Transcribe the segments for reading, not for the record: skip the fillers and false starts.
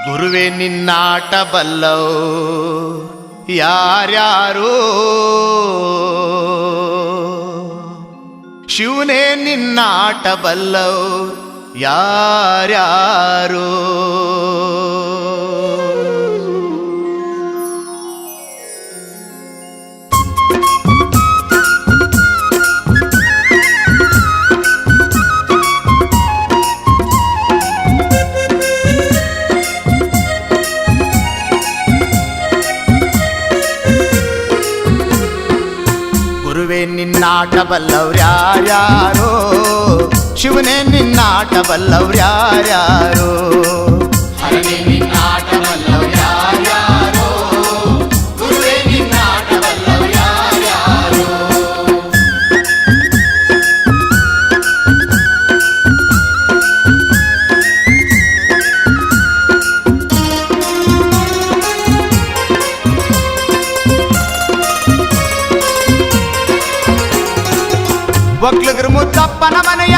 ಗುರುವೇ ನಿನ್ನಾಟ ಬಲ್ಲವು ಯಾರ್ಯಾರೋ, ಶಿವನೇ ನಿನ್ನಾಟ ಬಲ್ಲವು ಯಾರ್ಯಾರೋ. ಗುರುವೇ ನಿನ್ನಾಟ ಬಲ್ಲವ್ರ್ಯಾರ್ಯಾರೋ, ಶಿವನೇ ನಿನ್ನಾಟ ಬಲ್ಲವ್ರ್ಯಾರ್ಯಾರೋ. ಹರನೇ ನಿನ್ನಾಟ ಬಲ್ಲವ್ರ್ಯಾರ್ಯಾರೋ, ಗುರುವೇ ನಿನ್ನಾಟ ಬಲ್ಲವ್ರ್ಯಾರ್ಯಾರೋ. ಒಕ್ಲುಗ್ರು ಮುದ್ದಪ್ಪನ ಮನೆಯ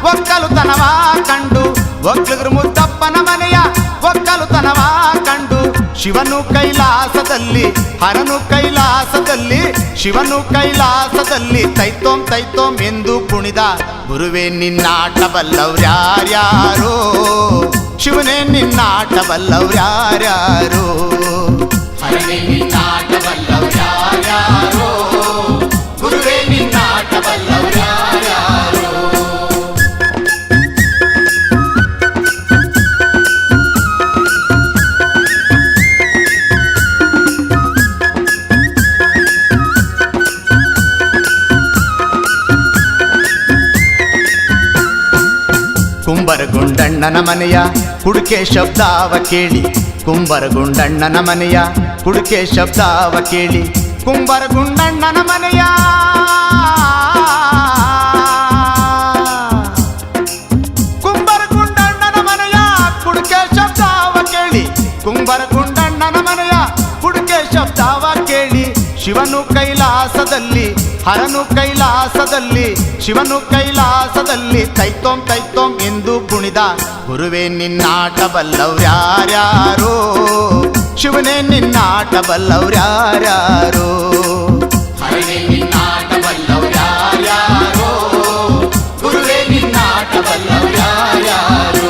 ಒಕ್ಕಲುತನವ ಕಂಡು, ಒಕ್ಲುಗ್ರು ಮುದ್ದಪ್ಪನ ಮನೆಯ ಒಕ್ಕಲುತನವ ಕಂಡು, ಶಿವನು ಕೈಲಾಸದಲ್ಲಿ ಹರನು ಕೈಲಾಸದಲ್ಲಿ, ಶಿವನು ಕೈಲಾಸದಲ್ಲಿ ತೈತೋಂ ತೈತೋಂ ಎಂದು ಕುಣಿದ. ಗುರುವೇ ನಿನ್ನಾಟ ಬಲ್ಲವ್ರ್ಯಾರ್ಯಾರೋ, ಶಿವನೇ ನಿನ್ನಾಟ ಬಲ್ಲವ್ರ್ಯಾರ್ಯಾರೋ. ಹರನೇ ನಿನ್ನಾಟ ಬಲ್ಲವ್ರ್ಯಾರ್ಯಾರೋ, ಗುರುವೇ ನಿನ್ನಾಟ ಬಲ್ಲವ್ರ್ಯಾರ್ಯಾರೋ. ಕುಂಬರಗುಂಡಣ್ಣನ ಮನೆಯ ಕುಡಿಕೆ ಶಬ್ದಾವ ಕೇಳಿ, ಕುಂಬರಗುಂಡಣ್ಣನ ಮನೆಯ ಕುಡಿಕೆ ಶಬ್ದಾವ ಕೇಳಿ, ಕುಂಬರಗುಂಡಣ್ಣನ ಮನೆಯ ಕುಂಬರಗುಂಡಣ್ಣನ ಮನೆಯ ಕುಡಿಕೆ ಶಬ್ದಾವ ಕೇಳಿ, ಕುಂಬರಗುಂಡಣ್ಣನ ಮನೆಯ ಕುಡಿಕೆ ಶಬ್ದಾವ ಕೇಳಿ, ಶಿವನು ಕೈಲಾಸದಲ್ಲಿ ಹರನು ಕೈಲಾಸದಲ್ಲಿ, ಶಿವನು ಕೈಲಾಸದಲ್ಲಿ ತೈತೋಂ ತೈತೋಂ ಎಂದು ಕುಣಿದ. ಗುರುವೇ ನಿನ್ನಾಟ ಬಲ್ಲವ್ರ್ಯಾರ್ಯಾರೋ, ಶಿವನೇ ನಿನ್ನಾಟ ಬಲ್ಲವ್ರ್ಯಾರ್ಯಾರೋ. ಹರನೇ ನಿನ್ನಾಟ ಬಲ್ಲವ್ರ್ಯಾರ್ಯಾರೋ, ಗುರುವೇ ನಿನ್ನಾಟ ಬಲ್ಲವ್ರ್ಯಾರ್ಯಾರೋ.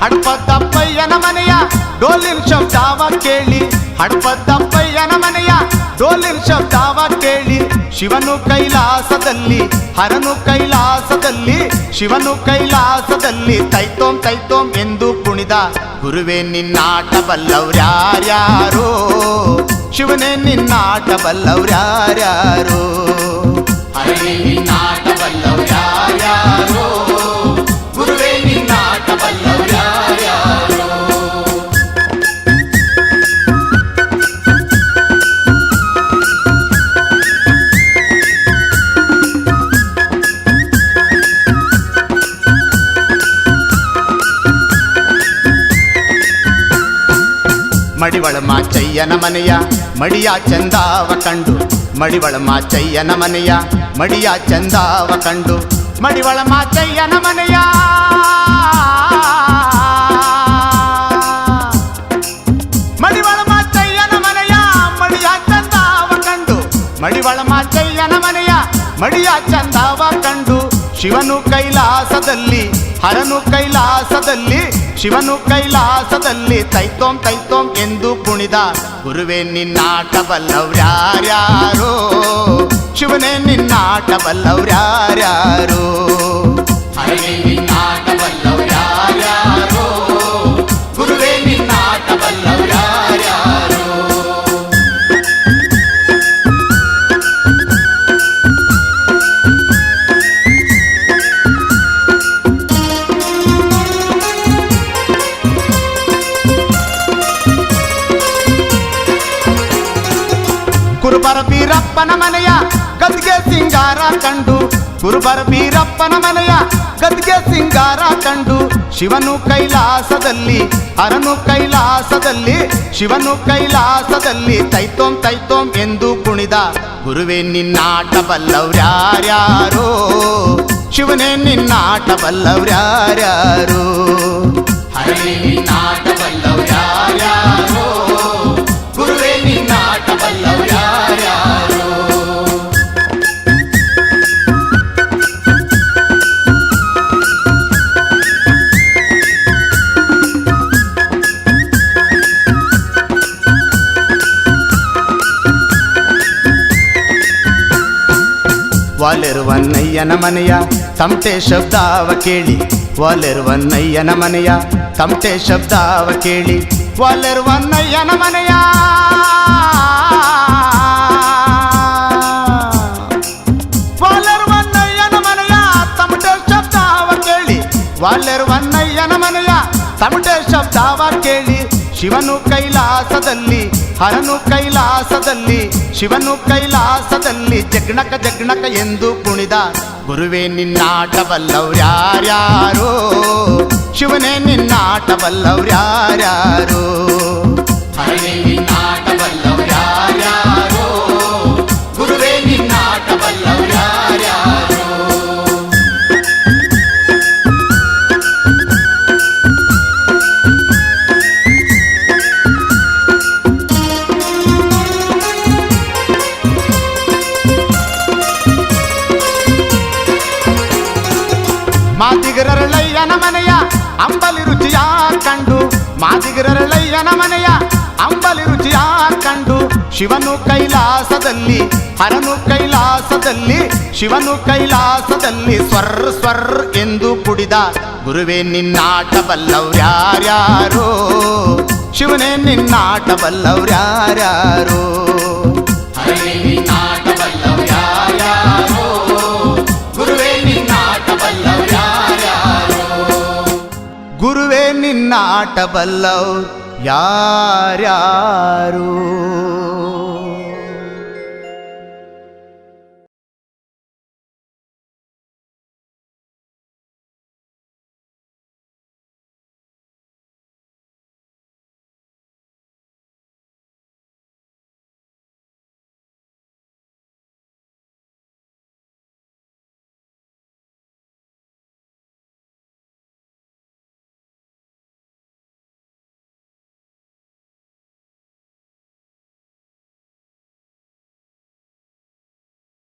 ಹಡ್ಪದ್ದಪ್ಪಯ್ಯನ ಮನೆಯ ಡೋಲಿನ ಶಬ್ದಾವ ಕೇಳಿ, ಹಡ್ಪದ್ದಪ್ಪಯ್ಯನ ಮನೆಯ ಡೋಲಿನ ಶಬ್ದಾವ ಕೇಳಿ, ಶಿವನು ಕೈಲಾಸದಲ್ಲಿ ಹರನು ಕೈಲಾಸದಲ್ಲಿ, ಶಿವನು ಕೈಲಾಸದಲ್ಲಿ ತೈತೋಂ ತೈತೋಂ ಎಂದು ಕುಣಿದ. ಗುರುವೇ ನಿನ್ನಾಟ ಬಲ್ಲವ್ರ್ಯಾರ್ಯಾರೋ, ಶಿವನೇ ನಿನ್ನಾಟ ಬಲ್ಲವ್ರ್ಯಾರ್ಯಾರೋ. ಹರನೇ ನಿನ್ನಾಟ ಬಲ್ಲವ್ರ್ಯಾರ್ಯಾರೋ, ಗುರುವೇ ನಿನ್ನಾಟ ಬಲ್ಲವ್ರ್ಯಾರ್ಯಾರೋ. ಮಡಿವಳ ಮಾಚಯ್ಯನ ಮನೆಯ ಮಡಿಯ ಚಂದಾವ ಕಂಡು, ಮಡಿವಳ ಮಾಚಯ್ಯನ ಮನೆಯ ಮಡಿಯ ಚಂದಾವ ಕಂಡು, ಮಡಿವಳ ಮಾಚಯ್ಯನ ಮನೆಯ ಮಡಿವಳ ಮಾಚಯ್ಯನ ಮನೆಯ ಮಡಿಯ ಚಂದಾವ ಕಂಡು, ಮಡಿವಳ ಮಾಚಯ್ಯನ ಮನೆಯ ಮಡಿಯ ಚಂದಾವ ಕಂಡು, ಶಿವನು ಕೈಲಾಸದಲ್ಲಿ ಹರನು ಕೈಲಾಸದಲ್ಲಿ ಶಿವನು ಕೈಲಾಸದಲ್ಲಿ ತೈತೋಂ ತೈತೋಂ ಎಂದು ಕುಣಿದ ಗುರುವೇ ನಿನ್ನಾಟ ಬಲ್ಲವ್ರ್ಯಾರ್ಯಾರೋ ಶಿವನೇ ನಿನ್ನಾಟ ಬಲ್ಲವ್ರ್ಯಾರ್ಯಾರೋ ಹರನೇ ನಿನ್ನಾಟ ಬಲ್ಲವ್ರ್ಯಾರ್ಯಾರೋ ಗುರುವೇ ನಿನ್ನಾಟ ಬಲ್ಲವ್ರ್ಯಾರ್ಯಾರೋ ಕುರುಬರ ಬೀರಪ್ಪನ ಮನೆಯ ಗದ್ಗೆ ಸಿಂಗಾರ ಕಂಡು ಕುರುಬರ ಬೀರಪ್ಪನ ಮನೆಯ ಗದ್ಗೆ ಸಿಂಗಾರ ಕಂಡು ಶಿವನು ಕೈಲಾಸದಲ್ಲಿ ಹರನು ಕೈಲಾಸದಲ್ಲಿ ಶಿವನು ಕೈಲಾಸದಲ್ಲಿ ತೈತೋಂ ತೈತೋಂ ಎಂದು ಕುಣಿದ ಗುರುವೇ ನಿನ್ನಾಟ ಬಲ್ಲವ್ರ್ಯಾರ್ಯಾರೋ ಶಿವನೇ ನಿನ್ನಾಟ ಬಲ್ಲವ್ರ್ಯಾರ್ಯಾರೋ ಹರನೇ ನಿನ್ನಾಟ ಬಲ್ಲವ್ರ್ಯಾರ್ಯಾರೋ ಗುರುವೇ ನಿನ್ನಾಟ ಬಲ್ಲವ್ರ್ಯಾರ್ಯಾರೋ ವಾಲೆರುವನ್ನಯ್ಯನ ಮನೆಯ ತಮಟೆ ಶಬ್ದಾವ ಕೇಳಿ ವಾಲೆರುವನ್ನಯ್ಯನ ಮನೆಯ ತಮಟೆ ಶಬ್ದಾವ ಕೇಳಿ ವಾಲೆರುವನ್ನಯ್ಯನ ಮನೆಯ ವಾಲೆರುವನ್ನಯ್ಯನ ಮನೆಯ ತಮಟೆ ಶಬ್ದಾವ ಕೇಳಿ ವಾಲೆರುವನ್ನಯ್ಯನ ಮನೆಯ ತಮಟೆ ಶಬ್ದಾವ ಕೇಳಿ ಶಿವನು ಕೈಲಾಸದಲ್ಲಿ ಹರನು ಕೈಲಾಸದಲ್ಲಿ ಶಿವನು ಕೈಲಾಸದಲ್ಲಿ ಜಗ್ಣಕ ಜಗ್ಣಕ ಎಂದು ಕುಣಿದ ಗುರುವೇ ನಿನ್ನಾಟ ಬಲ್ಲವ್ರ್ಯಾರ್ಯಾರೋ ಶಿವನೇ ನಿನ್ನಾಟ ಬಲ್ಲವ್ರ್ಯಾರ್ಯಾರೋ ಹರನೇ ನಿನ್ನಾಟ ಬಲ್ಲವ್ರ್ಯಾರ್ಯಾರೋ ಗುರುವೇ ನಿನ್ನಾಟ ಬಲ್ಲವ್ರ್ಯಾರ್ಯಾರೋ ಮಾದಿಗರಳಯ್ಯನ ಮನೆಯ ಅಂಬಲಿ ರುಚಿಯ ಕಂಡು ಮಾದಿಗರಳಯ್ಯನ ಮನೆಯ ಅಂಬಲಿ ರುಚಿಯ ಕಂಡು ಶಿವನು ಕೈಲಾಸದಲ್ಲಿ ಹರನು ಕೈಲಾಸದಲ್ಲಿ ಶಿವನು ಕೈಲಾಸದಲ್ಲಿ ಸ್ವರ್ ಸ್ವರ್ ಎಂದು ಕುಡಿದ ಗುರುವೇ ನಿನ್ನಾಟ ಬಲ್ಲವ್ರ್ಯಾರ್ಯಾರೋ ಶಿವನೇ ನಿನ್ನಾಟ ಬಲ್ಲವ್ರ್ಯಾರ್ಯಾರೋ ಹರನೇ ನಿನ್ನಾಟ ಬಲ್ಲವ್ರ್ಯಾರ್ಯಾರೋ ಗುರುವೇ ನಿನ್ನಾಟ ಬಲ್ಲವ್ರ್ಯಾರ್ಯಾರೋ ಗುರುವೇ ನಿನ್ನಾಟ ಬಲ್ಲವ್ರ್ಯಾರ್ಯಾರೋ